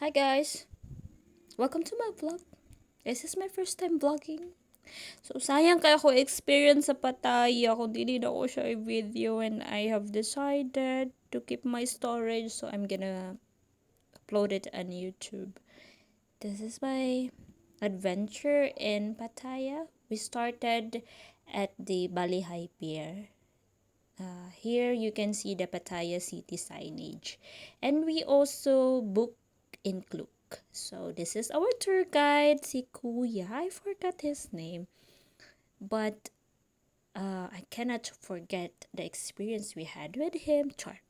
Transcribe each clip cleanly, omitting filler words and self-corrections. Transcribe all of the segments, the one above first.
Hi guys! Welcome to my vlog. This is my first time vlogging. So sayang kaya ako experience sa Pattaya kung dili na ako siya i-video, and I have decided to keep my storage, so I'm gonna upload it on YouTube. This is my adventure in Pattaya. We started at the Balihai Pier. Here you can see the Pattaya city signage, and we also booked in Klook. So this is our tour guide, si Kuya. I forgot his name, but I cannot forget the experience we had with him. Char.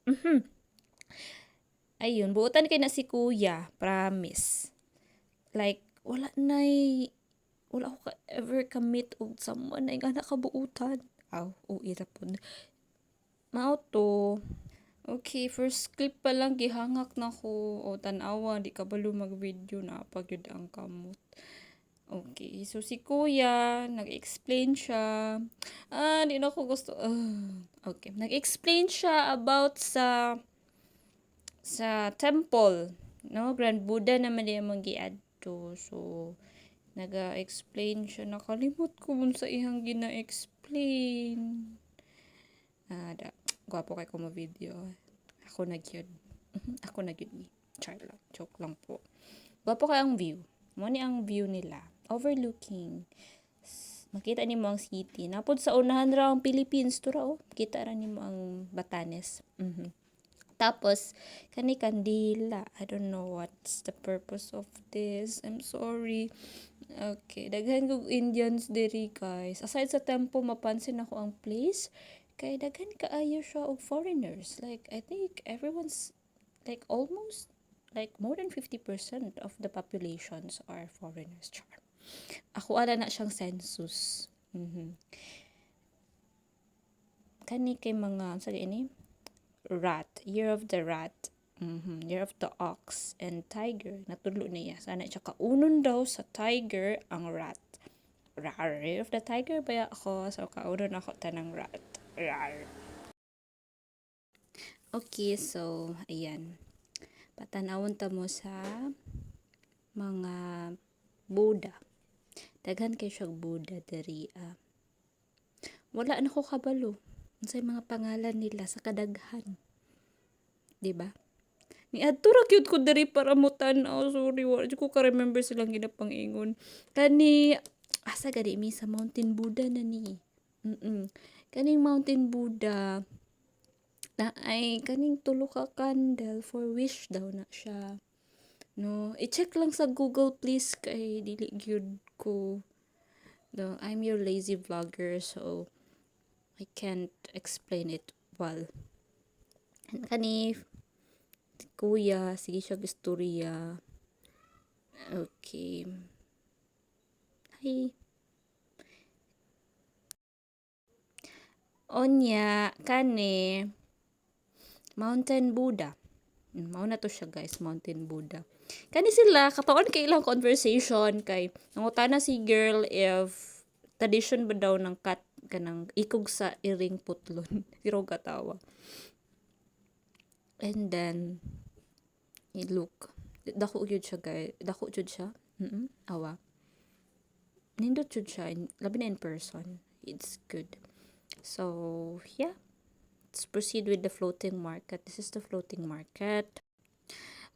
Ayun, buotan kay na si Kuya, promise. Like wala ko ever kamit og someone na nga nakabuutan. Aw, ira po. Mao to. Okay, first clip pa lang gihangak na ko. O tanawa, di kabalo mag-video na pagyud ang kamot. Okay, so si Kuya, nag-explain siya. Di na ko gusto. Okay, nag-explain siya about sa temple, no? Grand Buddha naman din mong giadto. So, naga-explain siya. Nakalimot ko sa iyang gina-explain. Gwapo kay ko mo video. Ako na gyud. Ako na gyud ni. Char lang. Joke lang po. Gwapo kay ang view. Mo ni ang view nila. Overlooking. Makita nimo ang city. Napod sa unahan ra ang Philippines to ra oh. Kita ra nimo ang Batanes. Tapos kani kandila. I don't know what's the purpose of this. I'm sorry. Okay, daghan kog Indians diri guys. Aside sa tempo, mapansin ako ang place kay daghan kaayo siya og foreigners. Like I think everyone's like almost like more than 50% of the populations are foreigners. Char. Ako ala na siyang census. Kani kay mga sa ini rat, year of the rat. Year of the ox and tiger. Natulo niya. Sana siya kaunon daw sa tiger ang rat. Rar. Year of the tiger ba ako? So kaunon ako tanang rat. Rar. Okay, so ayan. Patanawon ta mo sa mga Buddha. Daghan kay siya Buddha diri. Wala na ko kabalo. Unsay mga pangalan nila sa kadaghan. 'Di ba? Ni adto ra gyud ko diri para mo tan-aw. Sorry, wala ko ka-remember silang ginapang-ingon. Kani asa gani mi sa Mountain Buddha na ni. Kaning Mountain Buddha na ay kaning tulo ka candle for wish daw na siya. No, i-check lang sa Google please kay dili gyud ko. No, I'm your lazy vlogger, so I can't explain it well. Kani Kuya, sige siya istorya. Okay. Hi. Onya, kani Mountain Buddha. Mao na to siya guys, Mountain Buddha. Kani sila kataon kay ilang conversation kay nangutana si girl if tradition ba daw ng kat kanang ikog sa iring putlon. Pero katawa. And then look, dako jud siya guys. Dako jud siya. Awa. Nindot jud siya labi na in person. It's good. So, yeah. Let's proceed with the floating market. This is the floating market.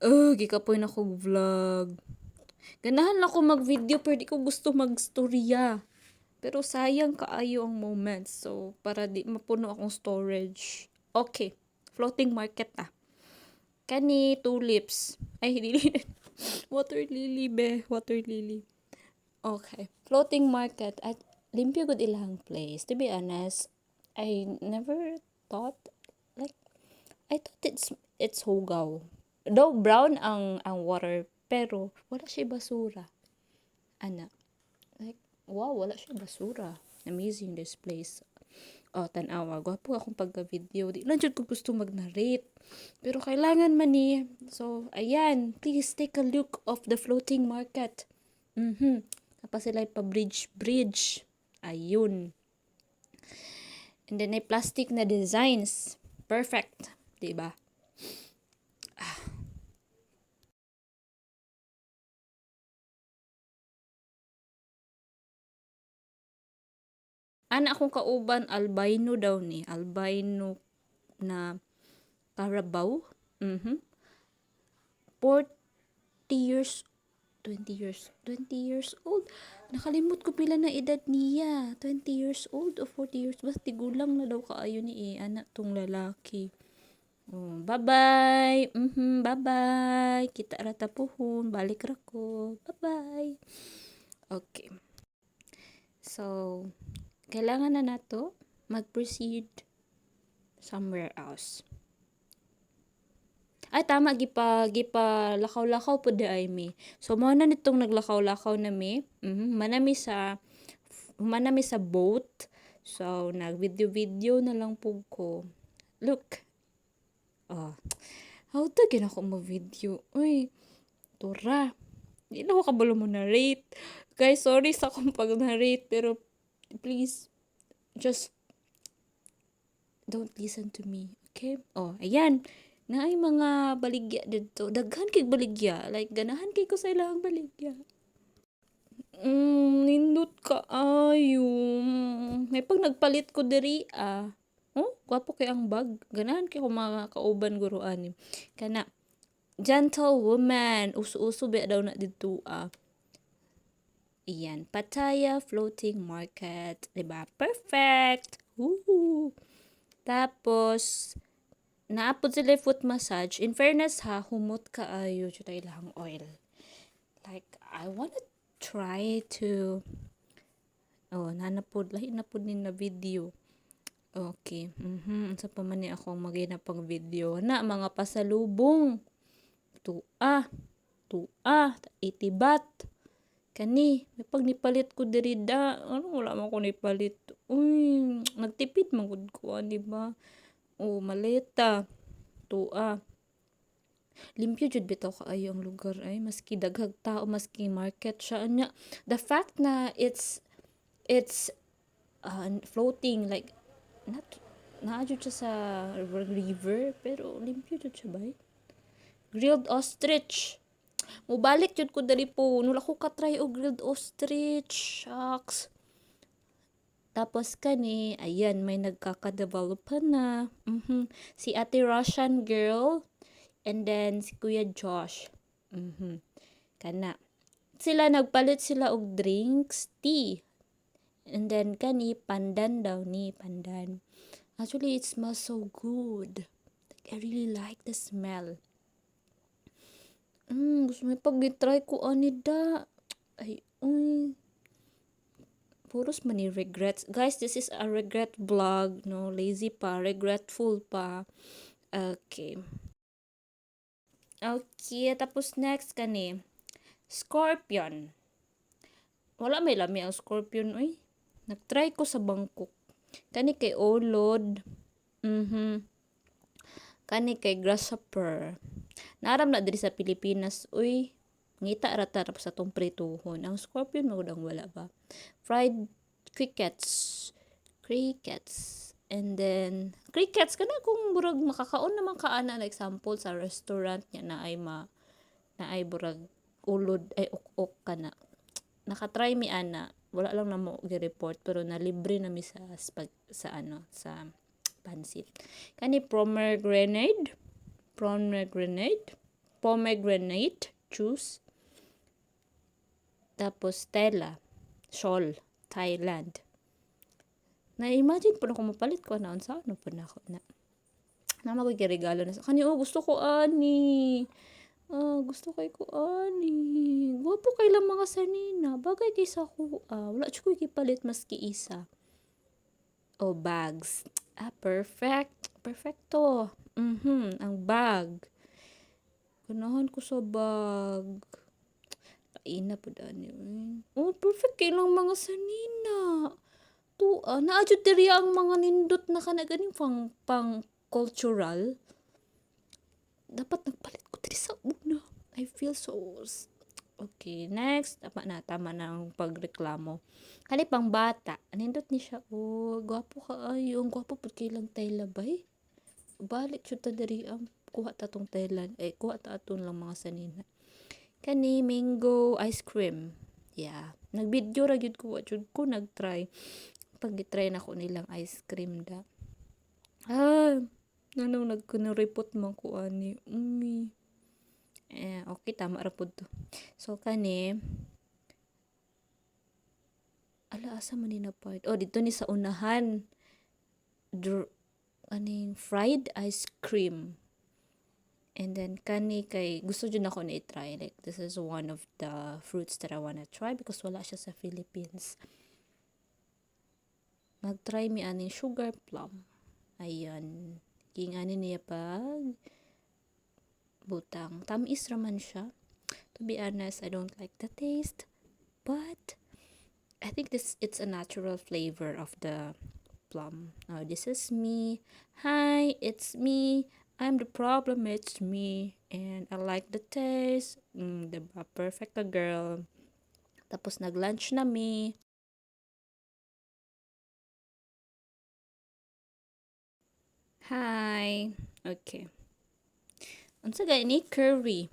Gikapoy na kog vlog. Ganahan na ko mag-video pero di ko gusto mag-storya. Pero sayang kaayo ang moments. So, para di mapuno akong storage. Okay. Floating market Kani tulips. Ay, dili. Water lily be. Water lily. Okay. Floating market. At limpyo gud ilang place. To be honest, I never thought like I thought it's hugaw. Though brown ang water pero wala siya basura. Like wow, wala siya basura. Amazing this place. Tanawa, gwapo akong pagka-video. Di lang jud ko gusto mag-narrate. Pero kailangan man ni. So, ayan. Please take a look of the floating market. Tapos sila pa-bridge. Ayun. And then, ay plastic na designs. Perfect. Diba? Ana akong kauban albino daw ni, albino na Carabao. 40 years 20 years old. Nakalimot ko pila na edad niya. 20 years old o 40 years. Basta tigulang na daw kaayo ni anak tong lalaki. Oh, bye-bye. Bye-bye. Kita ra tapuhon. Balik ra ko. Bye-bye. Okay. So, kailangan na nato mag-proceed somewhere else. Ay tama gipa lakaw-lakaw pud ay mi. So mao na nitong naglakaw-lakaw na mi. Manami sa boat. So nag-video na lang pug ko. Look. Oh. How to gina ko mo video? Uy, tura. Di na ako kabalo mo na-rate. Guys, sorry sa akong pag-narrate pero please just don't listen to me. Okay? Oh, ayan. Naay mga baligya dito. Daghan kay baligya. Like, ganahan kay ko sa ilang baligya. Nindot ka ayo. May pag nagpalit ko diri Oh, gwapo kay ang bag. Ganahan kay ko mga kauban guruan. Kana, gentlewoman. Uso-uso ba daw na dito Iyan. Pattaya Floating Market. Diba? Perfect! Woo! Tapos, naapod sila foot massage. In fairness ha, humot kaayo jud ilang oil. Like, I wanna try to nanapod lahi na pud ni na video. Okay. Sa pa man ni akong magina pang video na mga pasalubong. Tua, itibat. Kani, may pag nipalit ko diri da. Ano wala man ko nipalit. Uy, nagtipid man gud ko, di ba? Oh, maleta. Tua. Limpyo jud bitaw kaayo ang lugar ay maski daghag tao maski market siya anya. The fact na it's floating like not jud siya sa river pero limpyo jud siya bay. Grilled ostrich. Mubalik jud ko dali po. Wala ko ka-try og grilled ostrich. Shucks. Tapos kani, ayan, may nagkaka-develop na. Si ate Russian girl, and then si Kuya Josh. Kana. Sila nagpalit sila og drinks, tea. And then kani, pandan daw ni, pandan. Actually, it smells so good. Like, I really like the smell. Gusto may pag-try ko anida. Ay, puros man ni regrets. Guys, this is a regret vlog. No, lazy pa, regretful pa. Okay. Okay, tapos next kani. Scorpion. Wala may lami ang scorpion, oy. Nagtry ko sa Bangkok. Kani kay olod. Kani kay grasshopper. Naram na diri sa Pilipinas, uy. Ngita rata sa tong prituhon. Ang scorpion magudang wala ba? Fried crickets. And then crickets kana kung burag makakaon naman ka ana like example sa restaurant niya na ay burag ulod ay ok kana. Nakatry mi ana. Wala lang na mo gi-report pero na libre na mi sa pansit. Kani pomegranate juice. Tapos Stella, Shawl, Thailand. Na-imagine po na kung mapalit ko na sa ano po na ako na. Nama ko regalo na sa kani. Gusto ko ani. Gusto ko ani. Gwapo kay lang mga sanina. Bagay kay sa ko. Wala ko ipalit maski isa. Bags. Perfect. Perfecto. Ang bag. Ganahan ko sa bag. Ina po dani. Perfect kay lang mga sanina. Naadyo diri ang mga nindot na kanaganing pang cultural. Dapat nagpalit ko diri sa una. I feel so. Okay, next. Tama na ang pagreklamo. Kani pang bata. Nindot ni siya. Gwapo ka ayo. Ang gwapo po kay lang tayo labay. Balik siya ta diri ang kuha ta tong Thailand. Kuha ta aton lang mga sanina. Kani mango ice cream. Yeah. Nag-video ra gyud ko. Jud ko nag-try. pag gitry na ko nilang ice cream da. Ah, nanong nagkunuripot man ko ani. Okay, tama ra pud to. So, kani, ala, asa man ni na part? Oh, dito ni sa unahan. Kaning fried ice cream. And then, kani kay, gusto dyan ako na i-try. Like, this is one of the fruits that I wanna try because wala siya sa Philippines. Nag-try mi aning sugar plum. Ayan. King ani niya pag butang. Tamis raman siya. To be honest, I don't like the taste. But, I think it's a natural flavor of the plum. Now, this is me. Hi, it's me. I'm the problem, it's me. And I like the taste. Diba? Perfect ka, girl. Tapos, nag-lunch na mi. Hi. Okay. Unsa gani? Curry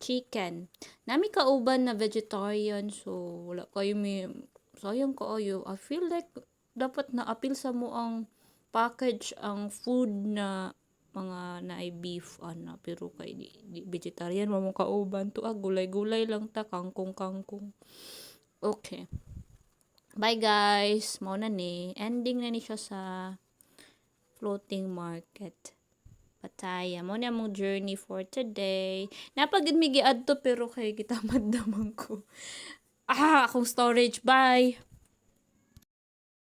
chicken. Nami kauban na vegetarian, so wala kayo may sayang kaayo. I feel like dapat na-appeal sa mo ang package ang food na mga naay beef ana pero kay di vegetarian mo kauban to gulay-gulay lang ta kangkong. Okay. Bye guys. Mao na ni. Ending na ni siya sa floating market. Pataya. Mo na mong journey for today. Napagid mi giadto pero kay gitamad naman ko. Akong storage. Bye.